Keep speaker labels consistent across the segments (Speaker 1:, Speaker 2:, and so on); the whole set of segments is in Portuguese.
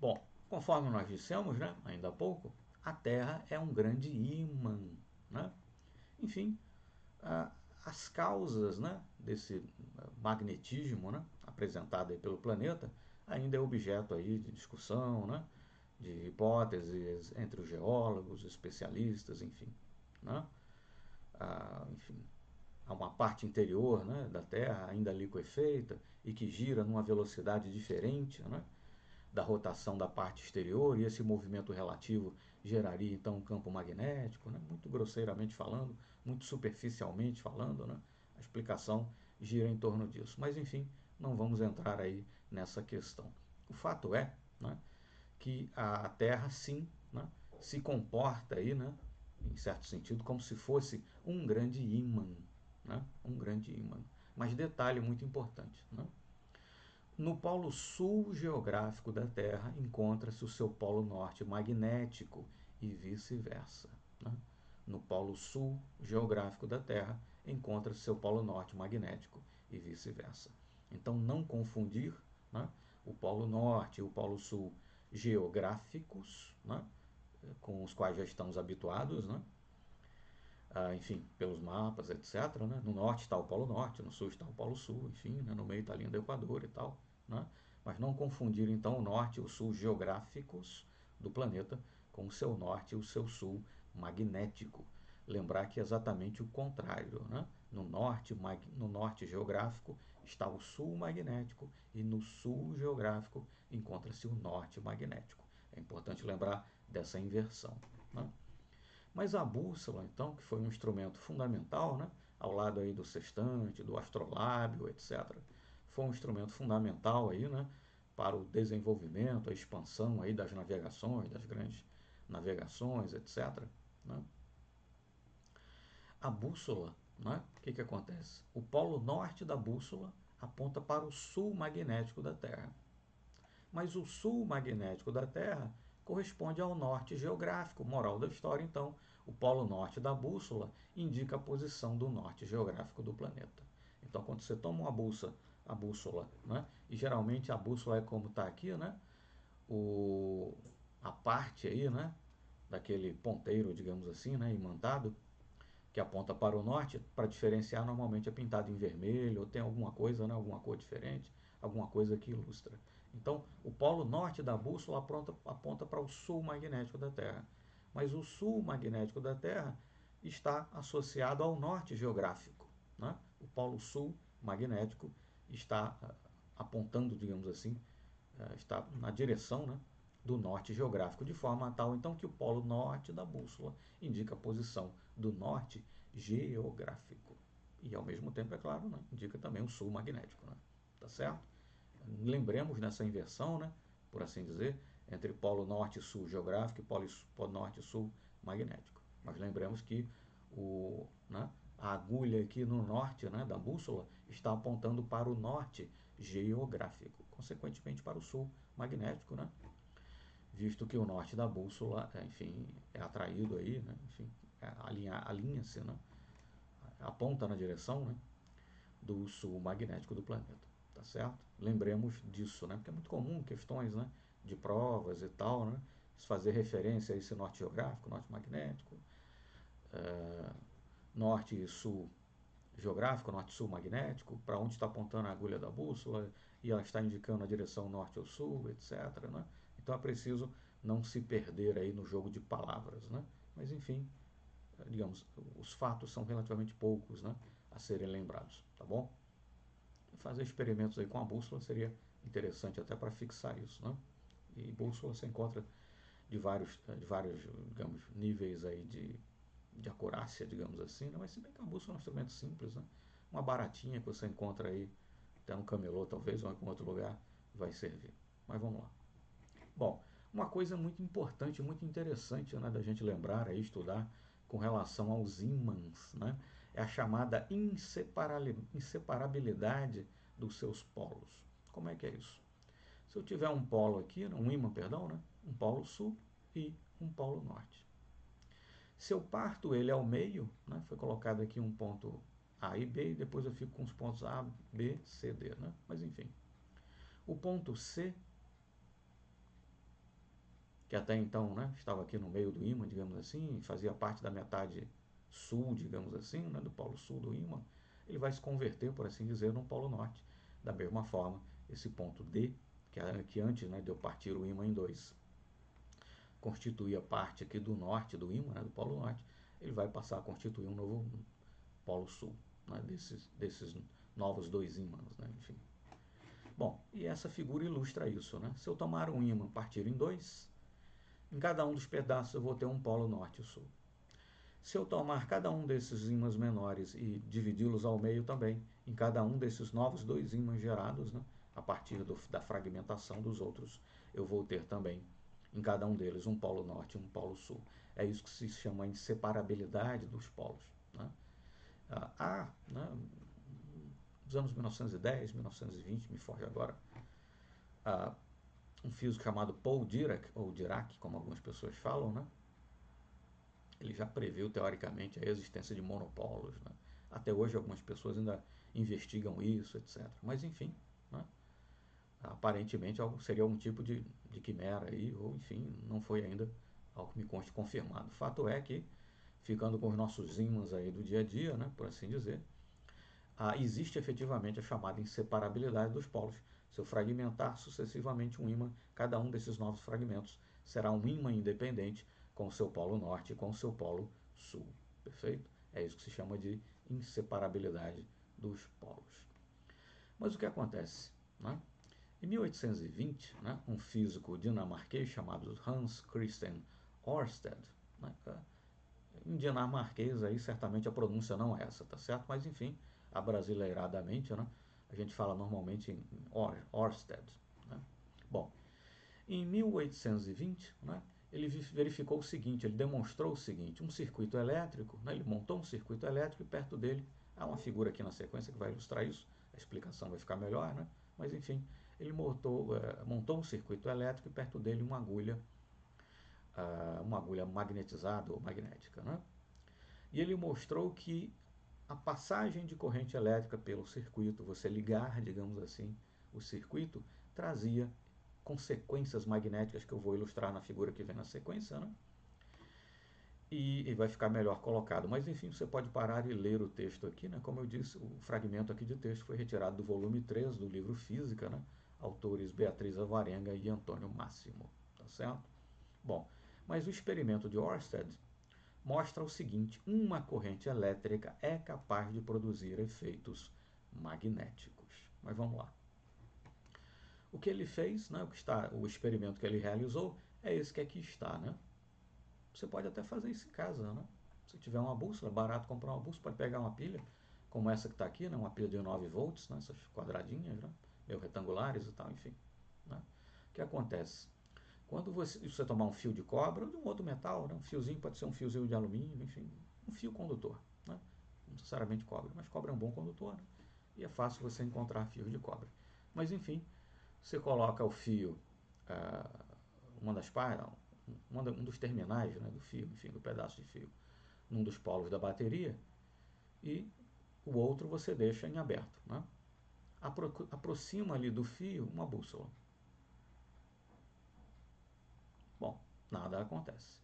Speaker 1: Bom, conforme nós dissemos, né, ainda há pouco, a Terra é um grande ímã, né? Enfim, as causas, né, desse magnetismo, né, apresentado aí pelo planeta ainda é objeto aí de discussão, né, de hipóteses entre os geólogos, especialistas, enfim, né? Enfim, há uma parte interior, né, da Terra ainda liquefeita e que gira numa velocidade diferente, né, da rotação da parte exterior, e esse movimento relativo geraria então um campo magnético, né, muito grosseiramente falando, muito superficialmente falando, né, a explicação gira em torno disso. Mas enfim, não vamos entrar aí nessa questão. O fato é, né, que a Terra sim, né, se comporta aí, né, em certo sentido, como se fosse um grande ímã, né, um grande ímã. Mas detalhe muito importante, né? No polo sul geográfico da Terra encontra-se o seu polo norte magnético e vice-versa, né? No polo sul geográfico da Terra encontra-se seu polo norte magnético e vice-versa. Então não confundir, né, o polo norte e o polo sul geográficos, né, com os quais já estamos habituados, né? Enfim, pelos mapas, etc. Né? No norte está o Polo Norte, no sul está o Polo Sul, enfim, né? No meio está a linha do Equador e tal. Né? Mas não confundir então o norte e o sul geográficos do planeta com o seu norte e o seu sul magnético. Lembrar que é exatamente o contrário. Né? No norte geográfico está o sul magnético e no sul geográfico encontra-se o norte magnético. É importante lembrar dessa inversão. Né? Mas a bússola, então, que foi um instrumento fundamental, né, ao lado aí do sextante, do astrolábio, etc., foi um instrumento fundamental aí, né, para o desenvolvimento, a expansão aí das navegações, das grandes navegações, etc., né? A bússola, né, o que acontece? O polo norte da bússola aponta para o sul magnético da Terra. Mas o sul magnético da Terra corresponde ao norte geográfico. Moral da história, então, o polo norte da bússola indica a posição do norte geográfico do planeta. Então, quando você toma uma a bússola, né, e geralmente a bússola é como está aqui, né, a parte aí, né, daquele ponteiro, digamos assim, né, imantado, que aponta para o norte, para diferenciar, normalmente é pintado em vermelho, ou tem alguma coisa, né, alguma cor diferente, alguma coisa que ilustra. Então, o polo norte da bússola aponta para o sul magnético da Terra. Mas o sul magnético da Terra está associado ao norte geográfico. Né? O polo sul magnético está apontando, digamos assim, está na direção, né, do norte geográfico, de forma tal então que o polo norte da bússola indica a posição do norte geográfico. E ao mesmo tempo, é claro, né, indica também o sul magnético. Né? Tá certo? Lembremos nessa inversão, né, por assim dizer, entre polo norte e sul geográfico e polo norte e sul magnético. Mas lembremos que né, a agulha aqui no norte, né, da bússola está apontando para o norte geográfico, consequentemente para o sul magnético, né, visto que o norte da bússola, enfim, é atraído aí, né, enfim, alinha-se, né, aponta na direção, né, do sul magnético do planeta, tá certo? Lembremos disso, né, porque é muito comum questões, né, de provas e tal, né, fazer referência a esse norte geográfico, norte magnético, norte e sul geográfico, norte-sul magnético, para onde está apontando a agulha da bússola, e ela está indicando a direção norte ou sul, etc. Né? Então é preciso não se perder aí no jogo de palavras. Né? Mas enfim, digamos, os fatos são relativamente poucos, né, a serem lembrados, tá bom? Fazer experimentos aí com a bússola seria interessante até para fixar isso. Né? E bússola se encontra de vários digamos, níveis aí de acurácia, digamos assim, né? Mas se bem que a bússola é um instrumento simples, né? Uma baratinha que você encontra aí até no camelô, talvez, ou em algum outro lugar, vai servir. Mas vamos lá. Bom, uma coisa muito importante, muito interessante, né, da gente lembrar e estudar com relação aos ímãs, né, é a chamada inseparabilidade dos seus polos. Como é que é isso? Se eu tiver um polo aqui, um ímã, perdão, né, um polo sul e um polo norte. Se eu parto ele ao meio, né, foi colocado aqui um ponto A e B, e depois eu fico com os pontos A, B, C, D. Né? Mas enfim, o ponto C que até então, né, estava aqui no meio do ímã, digamos assim, fazia parte da metade sul, digamos assim, né, do polo sul do ímã, ele vai se converter, por assim dizer, no polo norte. Da mesma forma, esse ponto D, que antes, né, de eu partir o ímã em dois, constituía parte aqui do norte do ímã, né, do polo norte, ele vai passar a constituir um novo polo sul, né, desses novos dois ímãs, né, enfim. Bom, e essa figura ilustra isso, né? Se eu tomar um ímã partir em dois, em cada um dos pedaços eu vou ter um polo norte e sul. Se eu tomar cada um desses ímãs menores e dividi-los ao meio também, em cada um desses novos dois ímãs gerados, né, a partir da fragmentação dos outros, eu vou ter também, em cada um deles, um polo norte e um polo sul. É isso que se chama inseparabilidade dos polos. Né? Né, nos anos 1910, 1920, me foge agora, um físico chamado Paul Dirac, ou Dirac, como algumas pessoas falam, né? Ele já previu teoricamente a existência de monopolos. Né? Até hoje algumas pessoas ainda investigam isso, etc. Mas enfim, né? Aparentemente seria algum tipo de quimera aí, ou enfim, não foi ainda algo que me conste confirmado. O fato é que, ficando com os nossos ímãs aí do dia a dia, né, por assim dizer, existe efetivamente a chamada inseparabilidade dos polos. Se eu fragmentar sucessivamente um ímã, cada um desses novos fragmentos será um ímã independente com o seu polo norte e com o seu polo sul. Perfeito? É isso que se chama de inseparabilidade dos polos. Mas o que acontece? Né? Em 1820, né, um físico dinamarquês chamado Hans Christian Ørsted, né, em dinamarquês aí certamente a pronúncia não é essa, tá certo? Mas enfim, abrasileiradamente, né, a gente fala normalmente em Ørsted. Né? Bom, em 1820, né, ele verificou o seguinte, ele demonstrou o seguinte, um circuito elétrico, né, ele montou um circuito elétrico e perto dele, há uma figura aqui na sequência que vai ilustrar isso, a explicação vai ficar melhor, né? Mas enfim, ele montou um circuito elétrico e perto dele uma agulha magnetizada ou magnética. Né? E ele mostrou que a passagem de corrente elétrica pelo circuito, você ligar, digamos assim, o circuito, trazia consequências magnéticas que eu vou ilustrar na figura que vem na sequência, né? E vai ficar melhor colocado. Mas enfim, você pode parar e ler o texto aqui, né? Como eu disse, o fragmento aqui de texto foi retirado do volume 3 do livro Física, né? Autores Beatriz Alvarenga e Antônio Máximo, tá certo? Bom, mas o experimento de Ørsted mostra o seguinte, uma corrente elétrica é capaz de produzir efeitos magnéticos. Mas vamos lá. O que ele fez, né, o experimento que ele realizou, é esse que aqui está. Né? Você pode até fazer isso em casa. Né? Se tiver uma bússola, é barato comprar uma bússola, pode pegar uma pilha, como essa que está aqui, né, uma pilha de 9 volts, né, essas quadradinhas, né, meio retangulares e tal, enfim. Né? O que acontece? Quando você tomar um fio de cobre ou de um outro metal, né, um fiozinho pode ser um fiozinho de alumínio, enfim, um fio condutor. Né? Não necessariamente cobre, mas cobre é um bom condutor, né? E é fácil você encontrar fios de cobre. Mas enfim, você coloca o fio, um dos terminais, né, do fio, enfim, do pedaço de fio, num dos polos da bateria e o outro você deixa em aberto. Né? Aproxima ali do fio uma bússola. Bom, nada acontece.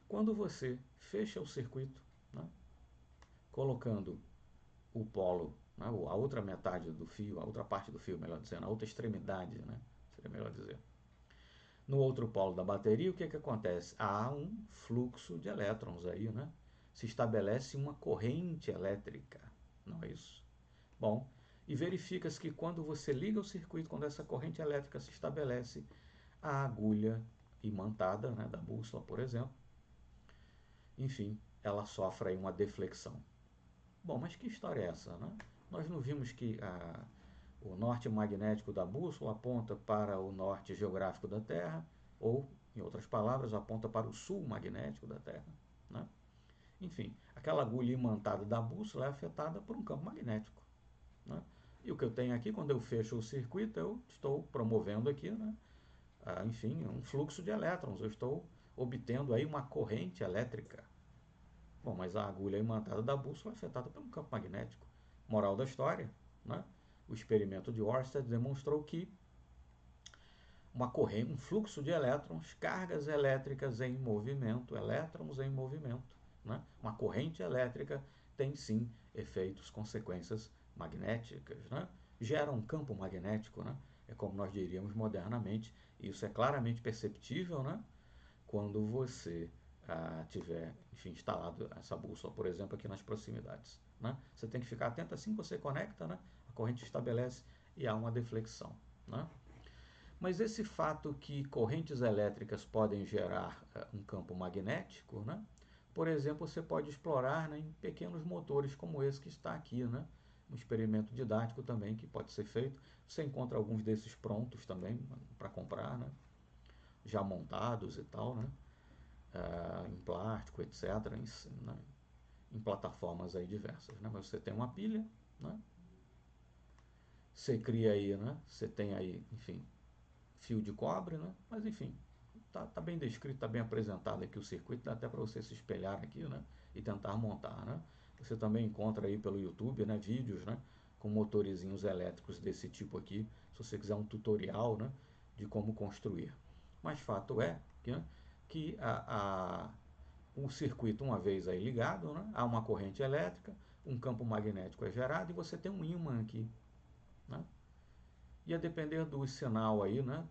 Speaker 1: Quando você fecha o circuito, né, colocando o polo, né, a outra metade do fio, a outra parte do fio, melhor dizendo, a outra extremidade, né, seria melhor dizer, no outro polo da bateria, o que acontece? Há um fluxo de elétrons aí, né? Se estabelece uma corrente elétrica, não é isso? Bom, e verifica-se que quando você liga o circuito, quando essa corrente elétrica se estabelece, a agulha imantada, né, da bússola, por exemplo, enfim, ela sofre aí uma deflexão. Bom, mas que história é essa, né? Nós não vimos que o norte magnético da bússola aponta para o norte geográfico da Terra, ou, em outras palavras, aponta para o sul magnético da Terra. Né? Enfim, aquela agulha imantada da bússola é afetada por um campo magnético. Né? E o que eu tenho aqui, quando eu fecho o circuito, eu estou promovendo aqui, né, enfim, um fluxo de elétrons. Eu estou obtendo aí uma corrente elétrica. Bom, mas a agulha imantada da bússola é afetada por um campo magnético. Moral da história, né? O experimento de Ørsted demonstrou que uma corrente, um fluxo de elétrons, cargas elétricas em movimento, elétrons em movimento, né? Uma corrente elétrica tem sim efeitos, consequências magnéticas, né? Gera um campo magnético, né? É como nós diríamos modernamente. Isso é claramente perceptível, né? Quando você tiver, enfim, instalado essa bússola, por exemplo, aqui nas proximidades, né? Você tem que ficar atento assim que você conecta, né? A corrente estabelece e há uma deflexão, né? Mas esse fato que correntes elétricas podem gerar um campo magnético, né? Por exemplo, você pode explorar, né, em pequenos motores como esse que está aqui, né? Um experimento didático também que pode ser feito. Você encontra alguns desses prontos também para comprar, né? Já montados e tal, né? Em plástico, etc., né? Em plataformas aí diversas, né? Mas você tem uma pilha, né? Você cria aí, né? Você tem aí, enfim, fio de cobre, né? Mas enfim, tá bem descrito, tá bem apresentado aqui o circuito, dá até para você se espelhar aqui, né? E tentar montar, né? Você também encontra aí pelo YouTube, né? Vídeos, né? Com motorizinhos elétricos desse tipo aqui, se você quiser um tutorial, né? De como construir. Mas fato é que o circuito, uma vez aí ligado, né? Há uma corrente elétrica, um campo magnético é gerado e você tem um ímã aqui, né? E a depender do sinal aí, né?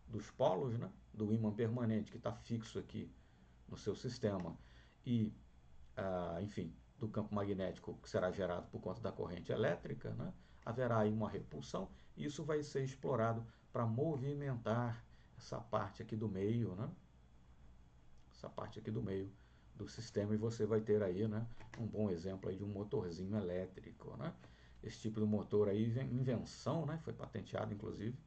Speaker 1: Dos polos, né? Do ímã permanente que está fixo aqui no seu sistema e, enfim, do campo magnético que será gerado por conta da corrente elétrica, né? Haverá aí uma repulsão e isso vai ser explorado para movimentar essa parte aqui do meio, né? Essa parte aqui do meio do sistema e você vai ter aí, né, um bom exemplo aí de um motorzinho elétrico, né? Esse tipo de motor aí, invenção, né, foi patenteado inclusive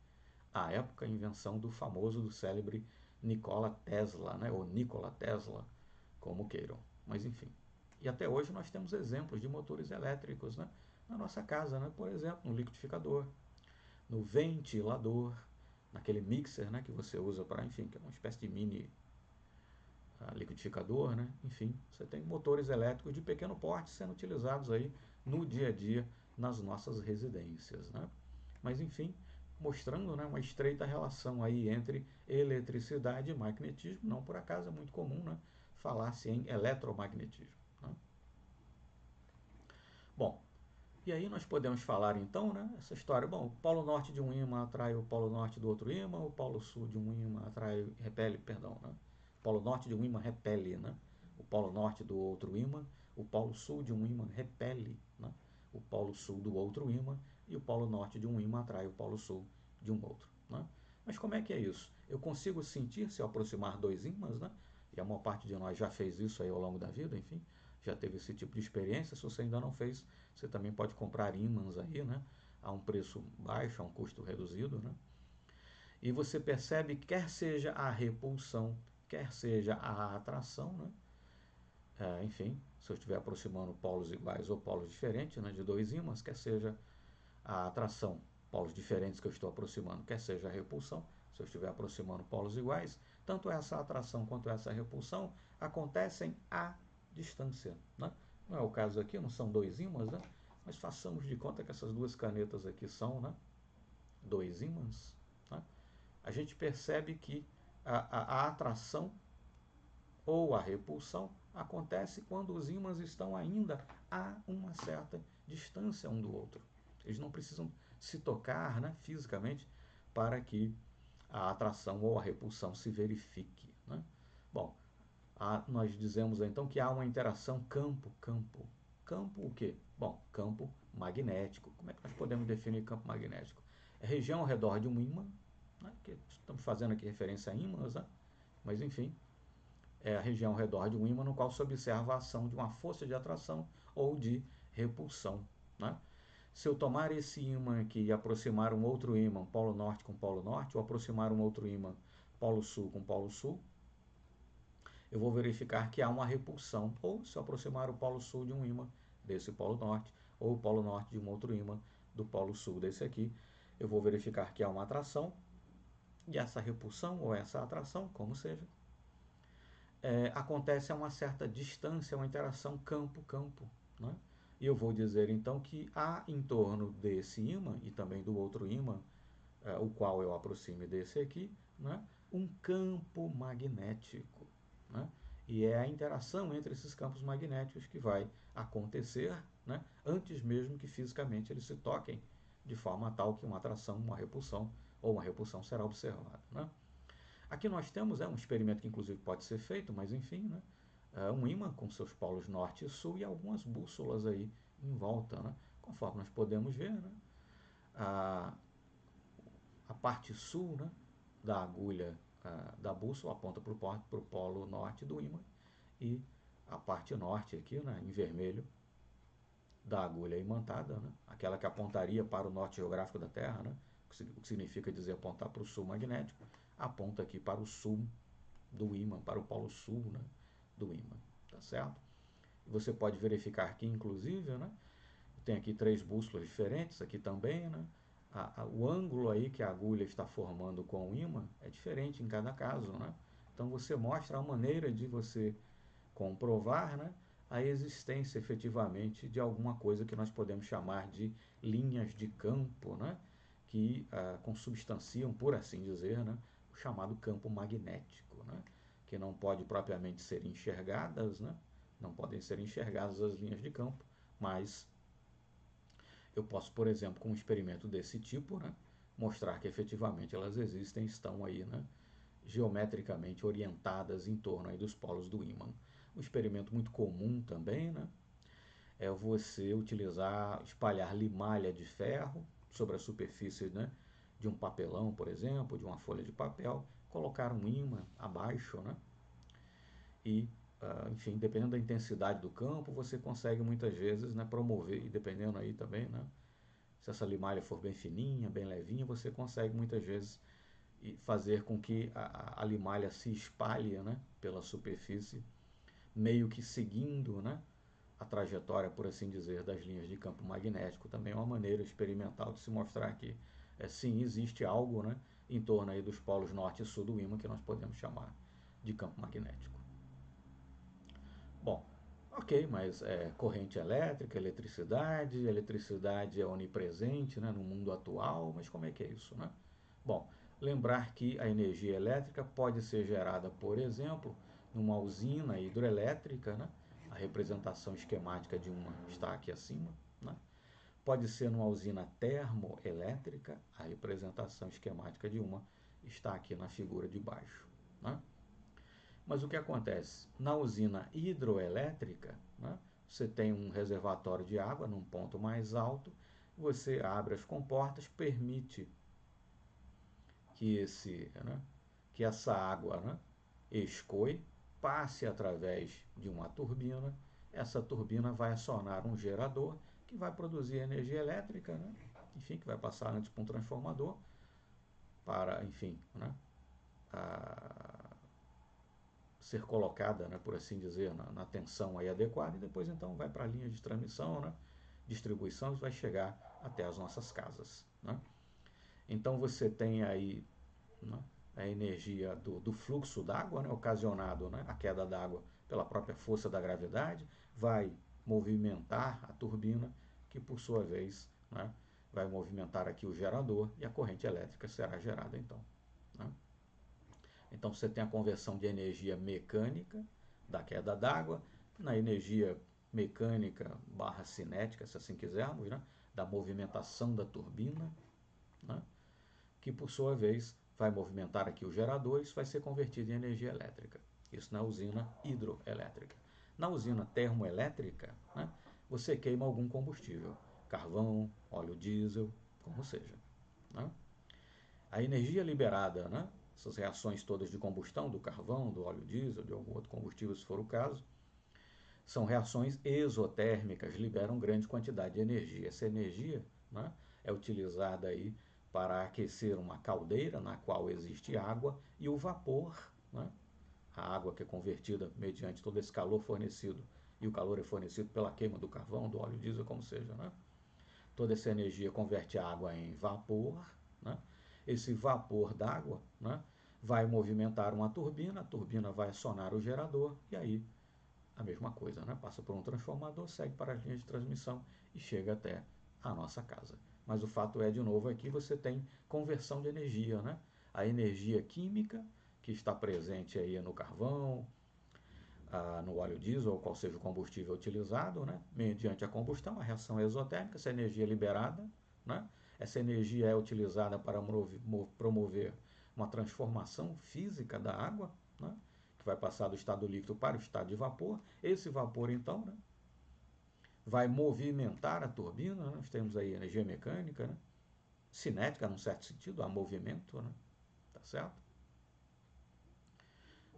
Speaker 1: à época, invenção do famoso, do célebre Nikola Tesla, né, ou Nikola Tesla, como queiram. Mas enfim. E até hoje nós temos exemplos de motores elétricos, né, na nossa casa, né, por exemplo, no liquidificador, no ventilador, naquele mixer, né, que você usa para, enfim, que é uma espécie de mini liquidificador, né? Enfim, você tem motores elétricos de pequeno porte sendo utilizados aí no dia a dia nas nossas residências, né? Mas enfim, mostrando, né, uma estreita relação aí entre eletricidade e magnetismo, não por acaso é muito comum, né, falar-se em eletromagnetismo, né? Bom, e aí nós podemos falar então, né, essa história, bom, o polo norte de um ímã atrai o polo norte do outro ímã, o polo sul de um ímã repele, perdão, né? O polo norte de um ímã repele, né? O polo norte do outro ímã, o polo sul de um ímã repele, né? O polo sul do outro ímã e o polo norte de um ímã atrai o polo sul de um outro, né? Mas como é que é isso? Eu consigo sentir se eu aproximar dois ímãs, né? E a maior parte de nós já fez isso aí ao longo da vida, enfim, já teve esse tipo de experiência. Se você ainda não fez, você também pode comprar ímãs aí, né? A um preço baixo, a um custo reduzido, né? E você percebe, quer seja a repulsão, quer seja a atração, né? Enfim, se eu estiver aproximando polos iguais ou polos diferentes, né, de dois ímãs, quer seja a atração, polos diferentes que eu estou aproximando, quer seja a repulsão, se eu estiver aproximando polos iguais, tanto essa atração quanto essa repulsão acontecem à distância, né? Não é o caso aqui, não são dois ímãs, né? Mas façamos de conta que essas duas canetas aqui são, né, dois ímãs, né? A gente percebe que a atração ou a repulsão acontece quando os ímãs estão ainda a uma certa distância um do outro. Eles não precisam se tocar, né, fisicamente para que a atração ou a repulsão se verifique, né? Bom, nós dizemos então que há uma interação campo-campo. Campo o quê? Bom, campo magnético. Como é que nós podemos definir campo magnético? É região ao redor de um ímã, né, que estamos fazendo aqui referência a ímãs, né? Mas enfim, é a região ao redor de um ímã no qual se observa a ação de uma força de atração ou de repulsão, né? Se eu tomar esse ímã aqui e aproximar um outro ímã, polo norte com polo norte, ou aproximar um outro ímã, polo sul com polo sul, eu vou verificar que há uma repulsão. Ou se eu aproximar o polo sul de um ímã desse polo norte, ou o polo norte de um outro ímã do polo sul desse aqui, eu vou verificar que há uma atração, e essa repulsão ou essa atração, como seja, acontece a uma certa distância, uma interação campo-campo, né? E eu vou dizer então que há em torno desse ímã e também do outro ímã o qual eu aproxime desse aqui, né, um campo magnético. Né? E é a interação entre esses campos magnéticos que vai acontecer, né, antes mesmo que fisicamente eles se toquem, de forma tal que uma atração, uma repulsão ou uma repulsão será observada. Né? Aqui nós temos um experimento que inclusive pode ser feito, mas enfim, né, um ímã com seus polos norte e sul e algumas bússolas aí em volta. Né? Conforme nós podemos ver, né, a, a parte sul, né, da agulha da bússola aponta para o polo norte do ímã e a parte norte aqui, né, em vermelho, da agulha imantada, né, aquela que apontaria para o norte geográfico da Terra, né, o que significa dizer apontar para o sul magnético, aponta aqui para o sul do ímã, para o polo sul, né, do ímã, tá certo? Você pode verificar aqui, inclusive, né, tem aqui 3 bússolas diferentes, aqui também, né, o ângulo aí que a agulha está formando com o ímã é diferente em cada caso, né? Então você mostra a maneira de você comprovar, né, a existência efetivamente de alguma coisa que nós podemos chamar de linhas de campo, né, que consubstanciam, por assim dizer, né, o chamado campo magnético, né, que não pode propriamente ser enxergadas, né, não podem ser enxergadas as linhas de campo, mas eu posso, por exemplo, com um experimento desse tipo, né, mostrar que efetivamente elas existem, estão aí, né, geometricamente orientadas em torno aí dos polos do ímã. Um experimento muito comum também, né, é você utilizar, espalhar limalha de ferro sobre a superfície, né, de um papelão, por exemplo, de uma folha de papel, colocar um ímã abaixo, né, e, enfim, dependendo da intensidade do campo, você consegue muitas vezes, né, promover, e dependendo aí também, né, se essa limalha for bem fininha, bem levinha, você consegue muitas vezes fazer com que a limalha se espalhe, né, pela superfície, meio que seguindo, né, a trajetória, por assim dizer, das linhas de campo magnético. Também é uma maneira experimental de se mostrar que sim, existe algo, né, em torno aí dos polos norte e sul do ímã que nós podemos chamar de campo magnético. Bom, ok, mas corrente elétrica, eletricidade é onipresente, né, no mundo atual, mas como é que é isso, né? Bom, lembrar que a energia elétrica pode ser gerada, por exemplo, numa usina hidroelétrica, né? A representação esquemática de uma está aqui acima, né? Pode ser numa usina termoelétrica, a representação esquemática de uma está aqui na figura de baixo, né? Mas o que acontece? Na usina hidroelétrica, né, você tem um reservatório de água num ponto mais alto, você abre as comportas, permite que, que essa água, né, escoe, passe através de uma turbina, essa turbina vai acionar um gerador que vai produzir energia elétrica, né, enfim, que vai passar antes para um transformador, para, enfim, né, ser colocada, né, por assim dizer, na tensão aí adequada, e depois então vai para a linha de transmissão, né, distribuição, e vai chegar até as nossas casas. Né? Então você tem aí, né, a energia do fluxo d'água, né, ocasionado, né, a queda d'água pela própria força da gravidade, vai movimentar a turbina, que por sua vez, né, vai movimentar aqui o gerador e a corrente elétrica será gerada então. Né? Então você tem a conversão de energia mecânica da queda d'água na energia mecânica barra cinética, se assim quisermos, né, da movimentação da turbina, né, que por sua vez vai movimentar aqui o gerador e isso vai ser convertido em energia elétrica. Isso na usina hidroelétrica. Na usina termoelétrica, né, você queima algum combustível, carvão, óleo diesel, como seja. Né? A energia liberada, né, essas reações todas de combustão do carvão, do óleo diesel, de algum outro combustível, se for o caso, são reações exotérmicas, liberam grande quantidade de energia. Essa energia, né, é utilizada aí para aquecer uma caldeira na qual existe água e o vapor, né, a água que é convertida mediante todo esse calor fornecido, e o calor é fornecido pela queima do carvão, do óleo diesel, como seja, né? Toda essa energia converte a água em vapor, né? Esse vapor d'água, né, vai movimentar uma turbina, a turbina vai acionar o gerador e aí a mesma coisa, né? Passa por um transformador, segue para as linhas de transmissão e chega até a nossa casa. mas o fato é, de novo, aqui você tem conversão de energia, né? A energia química que está presente aí no carvão, no óleo diesel, ou qual seja o combustível utilizado, né? Mediante a combustão, a reação exotérmica, essa energia é liberada, né? Essa energia é utilizada para promover uma transformação física da água, né? Que vai passar do estado líquido para o estado de vapor. Esse vapor, então, né, vai movimentar a turbina, né? Nós temos aí energia mecânica, né? Cinética, num certo sentido, há movimento, né? Tá certo?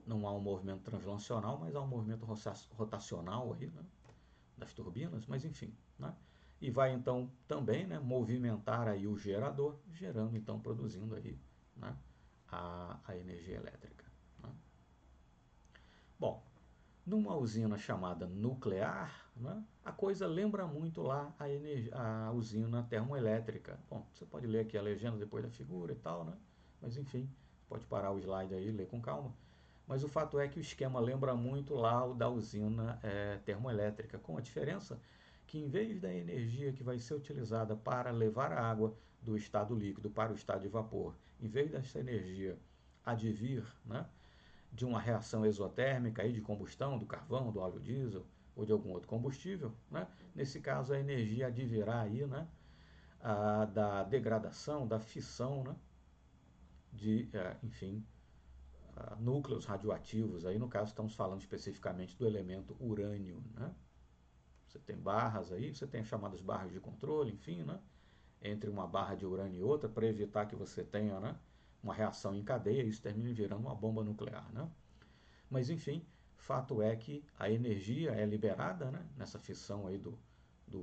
Speaker 1: Não há um movimento translacional, mas há um movimento rotacional aí, né, das turbinas, mas enfim, né? E vai então também, né, movimentar aí o gerador, gerando então, produzindo aí, né, a energia elétrica, né? Bom, numa usina chamada nuclear, né, a coisa lembra muito lá a usina termoelétrica. Bom, você pode ler aqui a legenda depois da figura e tal, né? Mas enfim, pode parar o slide aí e ler com calma. Mas o fato é que o esquema lembra muito lá o da usina termoelétrica, com a diferença que em vez da energia que vai ser utilizada para levar a água do estado líquido para o estado de vapor, em vez dessa energia advir, né, de uma reação exotérmica aí de combustão do carvão, do óleo diesel ou de algum outro combustível, né, nesse caso a energia advirá aí, né, da degradação, da fissão, né, de, enfim, núcleos radioativos. Aí no caso estamos falando especificamente do elemento urânio, né? Você tem barras aí, você tem as chamadas barras de controle, enfim, né? Entre uma barra de urânio e outra, para evitar que você tenha, né, uma reação em cadeia, isso termina virando uma bomba nuclear, né? Mas enfim, fato é que a energia é liberada, né, nessa fissão aí do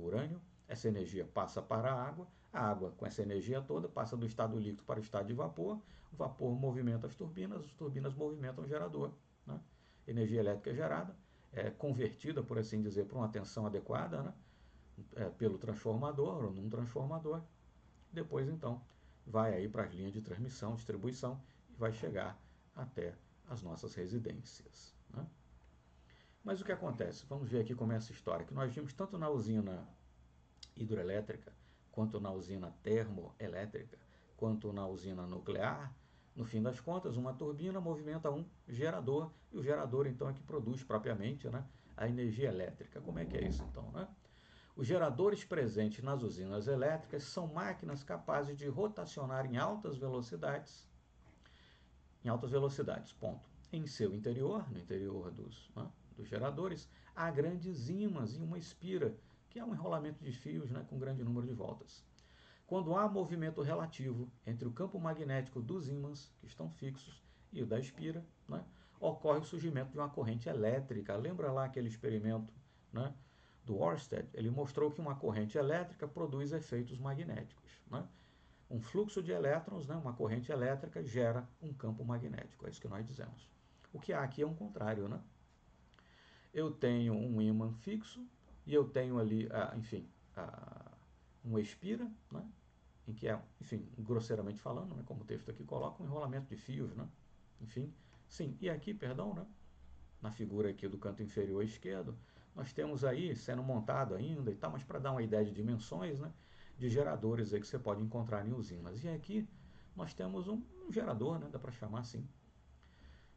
Speaker 1: urânio, essa energia passa para a água com essa energia toda passa do estado líquido para o estado de vapor, o vapor movimenta as turbinas movimentam o gerador, né? Energia elétrica gerada é convertida, por assim dizer, para uma tensão adequada, né, pelo transformador ou num transformador, depois então vai aí para as linhas de transmissão, distribuição e vai chegar até as nossas residências, né? Mas o que acontece? Vamos ver aqui como é essa história, que nós vimos tanto na usina hidroelétrica, quanto na usina termoelétrica, quanto na usina nuclear. No fim das contas, uma turbina movimenta um gerador, e o gerador então é que produz propriamente, né, a energia elétrica. Como é que é isso então, né? Os geradores presentes nas usinas elétricas são máquinas capazes de rotacionar em altas velocidades, ponto. Em seu interior, no interior dos geradores, há grandes ímãs e uma espira, que é um enrolamento de fios, né, com grande número de voltas. Quando há movimento relativo entre o campo magnético dos ímãs, que estão fixos, e o da espira, né, ocorre o surgimento de uma corrente elétrica. Lembra lá aquele experimento, né, do Ørsted? Ele mostrou que uma corrente elétrica produz efeitos magnéticos, né? Um fluxo de elétrons, né, uma corrente elétrica, gera um campo magnético. É isso que nós dizemos. O que há aqui é um contrário, né? Eu tenho um ímã fixo e eu tenho ali, enfim, um espira, né, em que é, enfim, grosseiramente falando, né, como o texto aqui coloca, um enrolamento de fios, né? Enfim, sim. E aqui, perdão, né, na figura aqui do canto inferior esquerdo, nós temos aí sendo montado ainda e tal, mas para dar uma ideia de dimensões, né, de geradores aí que você pode encontrar em usinas. E aqui nós temos um gerador, né, dá para chamar assim,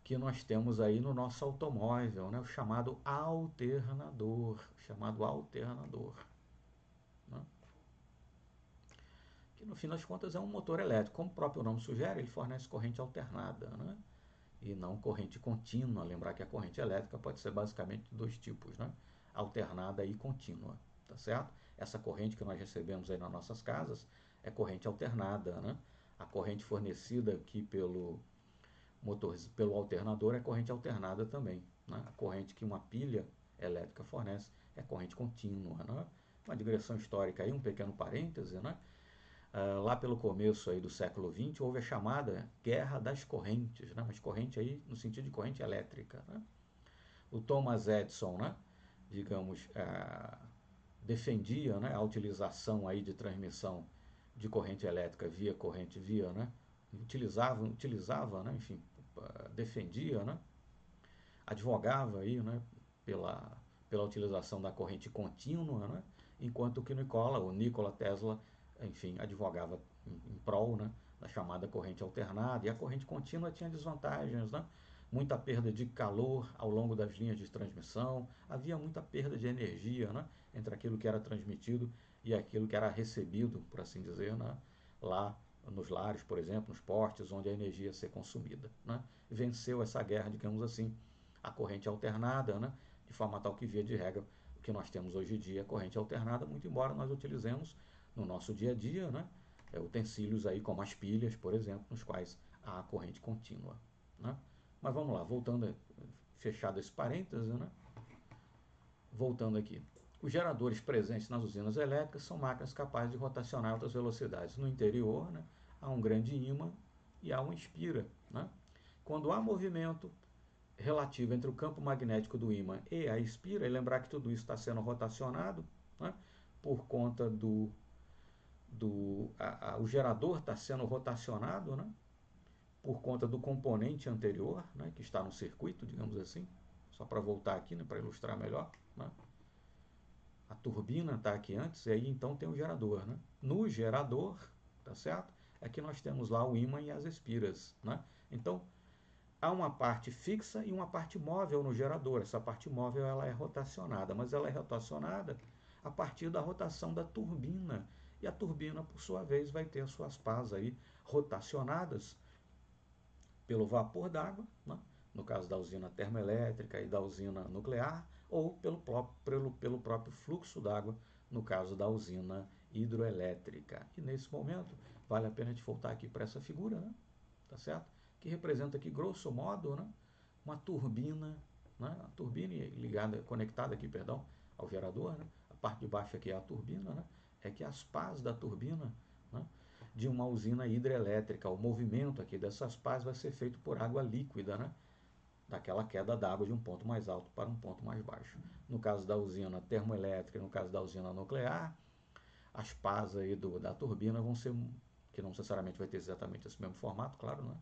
Speaker 1: que nós temos aí no nosso automóvel, né, o chamado alternador, né, que no fim das contas é um motor elétrico. Como o próprio nome sugere, ele fornece corrente alternada, né, e não corrente contínua. Lembrar que a corrente elétrica pode ser basicamente de dois tipos, né, alternada e contínua, tá certo? Essa corrente que nós recebemos aí nas nossas casas é corrente alternada, né? A corrente fornecida aqui pelo alternador é corrente alternada também, né? A corrente que uma pilha elétrica fornece é corrente contínua, né? Uma digressão histórica aí, um pequeno parêntese, né? Lá pelo começo aí do século XX houve a chamada Guerra das Correntes, né? Mas corrente aí no sentido de corrente elétrica, né? O Thomas Edison, né, digamos, defendia, né, a utilização aí de transmissão de corrente elétrica via, né, utilizava, né, enfim, defendia, né, advogava aí, né, pela utilização da corrente contínua, né, enquanto que o Nikola Tesla enfim, advogava em prol, né, da chamada corrente alternada, e a corrente contínua tinha desvantagens, né? Muita perda de calor ao longo das linhas de transmissão, havia muita perda de energia, né, entre aquilo que era transmitido e aquilo que era recebido, por assim dizer, né, lá nos lares, por exemplo, nos postes, onde a energia ia ser consumida, né? Venceu essa guerra, digamos assim, a corrente alternada, né, de forma tal que, via de regra, o que nós temos hoje em dia é corrente alternada, muito embora nós utilizemos no nosso dia a dia, né, utensílios aí como as pilhas, por exemplo, nos quais há a corrente contínua, né? Mas vamos lá, voltando, fechado esse parêntese, né? Voltando aqui. Os geradores presentes nas usinas elétricas são máquinas capazes de rotacionar a altas velocidades. No interior, né, há um grande ímã e há um espira, né? Quando há movimento relativo entre o campo magnético do ímã e a espira, e lembrar que tudo isso está sendo rotacionado, né, por conta o gerador está sendo rotacionado, né, por conta do componente anterior, né, que está no circuito, digamos assim, só para voltar aqui, né, para ilustrar melhor, né. A turbina está aqui antes, e aí então tem o gerador, né. No gerador, tá certo? É que nós temos lá o ímã e as espiras, né. Então, há uma parte fixa e uma parte móvel no gerador. Essa parte móvel ela é rotacionada, mas ela é rotacionada a partir da rotação da turbina. E a turbina, por sua vez, vai ter as suas pás aí rotacionadas pelo vapor d'água, né? No caso da usina termoelétrica e da usina nuclear, ou pelo próprio fluxo d'água, no caso da usina hidroelétrica. E nesse momento, vale a pena a gente voltar aqui para essa figura, né? Tá certo? Que representa aqui, grosso modo, né, uma turbina, né, a turbina ligada, conectada aqui, perdão, ao gerador, né, a parte de baixo aqui é a turbina, né, é que as pás da turbina, né, de uma usina hidrelétrica, o movimento aqui dessas pás vai ser feito por água líquida, né, daquela queda d'água de um ponto mais alto para um ponto mais baixo. No caso da usina termoelétrica, no caso da usina nuclear, as pás aí da turbina vão ser, que não necessariamente vai ter exatamente esse mesmo formato, claro, né,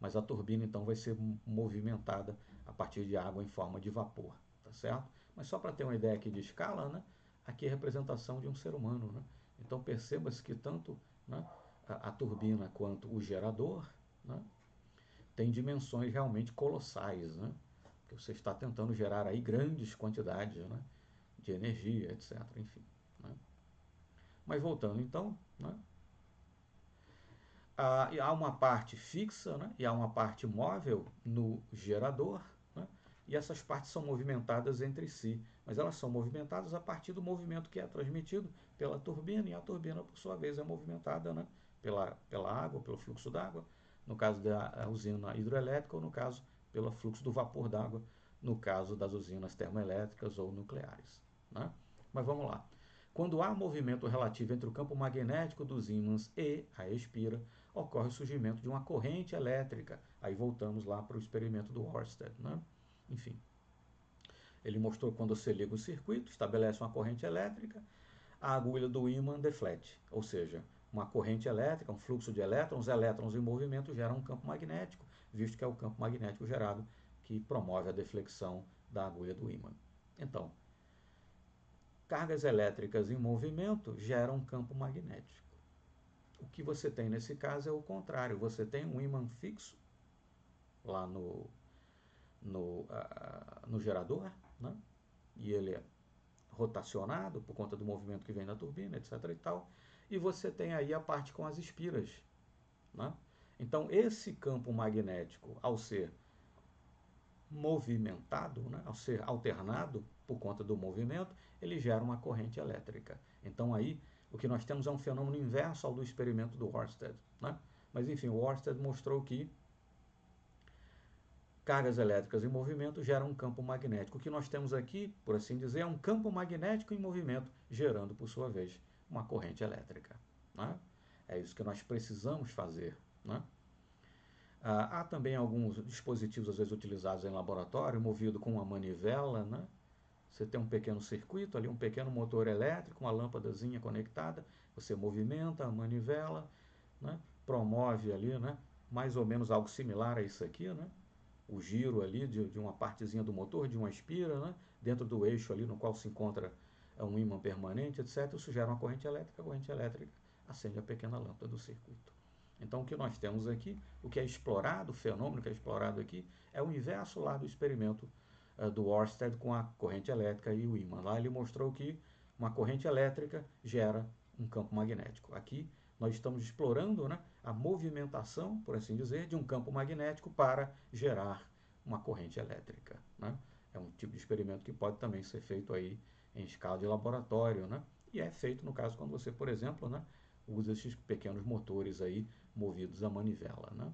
Speaker 1: mas a turbina então vai ser movimentada a partir de água em forma de vapor, tá certo? Mas só para ter uma ideia aqui de escala, né? Aqui é a representação de um ser humano, né? Então perceba-se que tanto, né, a turbina quanto o gerador, né, tem dimensões realmente colossais, né? Que você está tentando gerar aí grandes quantidades, né, de energia, etc. Enfim, né? Mas voltando então, né, há uma parte fixa, né, e há uma parte móvel no gerador, né, e essas partes são movimentadas entre si, mas elas são movimentadas a partir do movimento que é transmitido pela turbina, e a turbina, por sua vez, é movimentada, né, pela água, pelo fluxo d'água, no caso da usina hidroelétrica, ou no caso, pelo fluxo do vapor d'água, no caso das usinas termoelétricas ou nucleares, né? Mas vamos lá. Quando há movimento relativo entre o campo magnético dos ímãs e a espira, ocorre o surgimento de uma corrente elétrica. Aí voltamos lá para o experimento do Ørsted, né? Enfim, ele mostrou quando você liga o circuito, estabelece uma corrente elétrica, a agulha do ímã deflete, ou seja, uma corrente elétrica, um fluxo de elétrons em movimento gera um campo magnético, visto que é o campo magnético gerado que promove a deflexão da agulha do ímã. Então, cargas elétricas em movimento geram um campo magnético. O que você tem nesse caso é o contrário. Você tem um ímã fixo lá no gerador, né? E ele é rotacionado por conta do movimento que vem da turbina, etc. e tal. E você tem aí a parte com as espiras, né? Então, esse campo magnético, ao ser movimentado, né, ao ser alternado por conta do movimento, ele gera uma corrente elétrica. Então aí o que nós temos é um fenômeno inverso ao do experimento do Ørsted, né? Mas enfim, o Ørsted mostrou que cargas elétricas em movimento geram um campo magnético. O que nós temos aqui, por assim dizer, é um campo magnético em movimento, gerando, por sua vez, uma corrente elétrica, né? É isso que nós precisamos fazer, né? Há também alguns dispositivos, às vezes, utilizados em laboratório, movido com uma manivela, né? Você tem um pequeno circuito ali, um pequeno motor elétrico, uma lâmpadazinha conectada, você movimenta a manivela, né? Promove ali, né, mais ou menos algo similar a isso aqui, né? O giro ali de uma partezinha do motor, de uma espira, né? Dentro do eixo ali no qual se encontra um ímã permanente, etc. Isso gera uma corrente elétrica, a corrente elétrica acende a pequena lâmpada do circuito. Então, o que nós temos aqui, o que é explorado, o fenômeno que é explorado aqui, é o inverso lá do experimento do Ørsted com a corrente elétrica e o ímã. Lá ele mostrou que uma corrente elétrica gera um campo magnético. Aqui nós estamos explorando, né, a movimentação, por assim dizer, de um campo magnético para gerar uma corrente elétrica. Né? É um tipo de experimento que pode também ser feito aí em escala de laboratório, né? E é feito no caso quando você, por exemplo, né, usa esses pequenos motores aí movidos a manivela. Né?